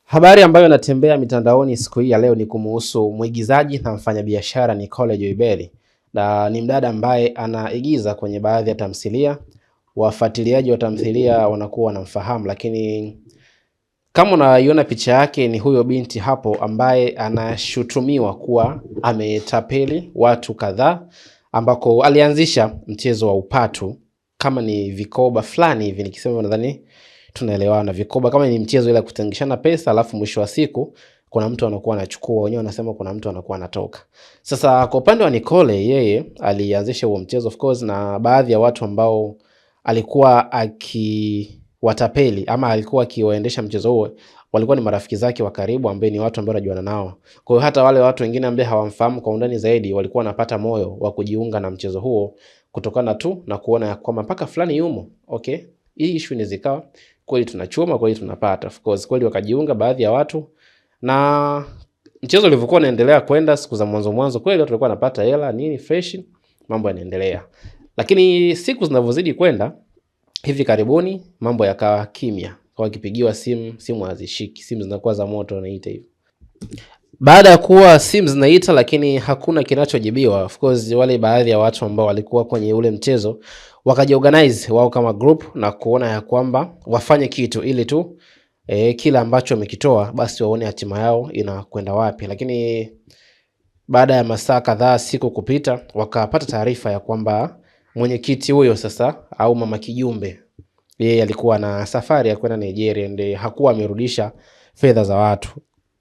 Habari ambayo inatembea mitandaoni siku hii ya leo ni kumuhusu mwigizaji na mfanyabiashara Nicole Joybert. Na ni mdada ambaye anaigiza kwenye baadhi ya tamthilia. Wafuatiliaji wa tamthilia wanakuwa wanamfahamu, lakini kama unaiona picha yake ni huyo binti hapo ambaye anashutumiwa kuwa ametapeli watu kadhaa, ambako alianzisha mchezo wa upatu kama ni vikoba fulani hivi, nikisema nadhani tunaelewana. Vikoba kama ni mchezo ile kutangishana pesa, alafu mwisho wa siku kuna mtu anakuwa anachukua, wenyewe wanasema kuna mtu anakuwa anatoka. Sasa kwa upande wa Nicole, yeye alianzisha huo mchezo of course, na baadhi ya watu ambao alikuwa akiwatapeli ama alikuwa akiwaendesha mchezo huo walikuwa ni marafiki zake wa karibu, ambao ni watu ambao anajuana nao. Kwa hiyo hata wale watu wengine ambao hawamfahamu kwa undani zaidi walikuwa wanapata moyo wa kujiunga na mchezo huo kutokana tu na kuona kwamba mpaka fulani yumo. Okay, hii issue inaweza ikawa kweli tunachoma, kweli tunapata. Of course kweli wakajiunga baadhi ya watu, na mchezo ulivyokuwa unaendelea kwenda siku za mwanzo kweli watu walikuwa wanapata hela nini fresh, mambo yanaendelea. Lakini siku zinavyozidi kwenda, hivi karibuni mambo yakawa kimya. Kwa kipigiwa simu hazishiki, simu zinakuwa za moto wanaita hivi. Baada ya kuwa simu zinaita lakini hakuna kinachojibiwa, of course wale baadhi ya watu ambao walikuwa kwenye ule mchezo wakajiorganize wao kama group na kuona ya kwamba wafanye kitu ili tu kila ambacho wamekitoa basi waone hatima yao inakwenda wapi. Lakini baada ya masaa kadhaa, siku kupita, wakapata taarifa ya kwamba mwenyekiti huyo sasa au mama Kijumbe, yeye alikuwa na safari ya kwenda Nigeria, ndiye hakuwa amerudisha fedha za watu.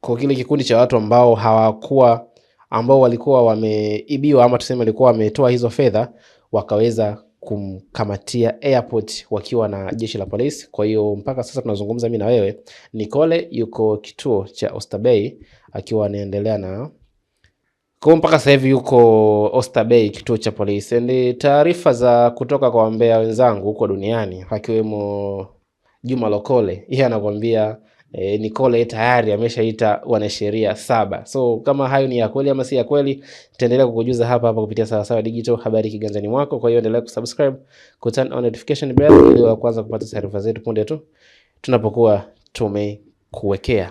Kwa kile kikundi cha watu ambao walikuwa wameibiwa ama tuseme walikuwa wametoa hizo fedha, wakaweza kumkamatia airport wakiwa na jeshi la polisi. Kwa hiyo mpaka sasa tunazungumza mimi na wewe, Nicole yuko kituo cha Oysterbay akiwa anaendelea na kwa mpaka sasa hivi yuko Oysterbay kituo cha polisi. Ndi taarifa za kutoka kwa wambea wenzangu huko duniani akiwemo Juma Lokole, yeye anakuambia Nicole tayari ameshaita wanasheria 7. So kama hayo ni ya kweli ama si ya kweli, tutaendelea kukujuza hapa kupitia Sawasawa Digital, habari kiganjani mwako. Kwa hiyo endelea kusubscribe, ku turn on notification bell ili kwanza kupata taarifa zetu punde tu tunapokuwa tumekuwekea.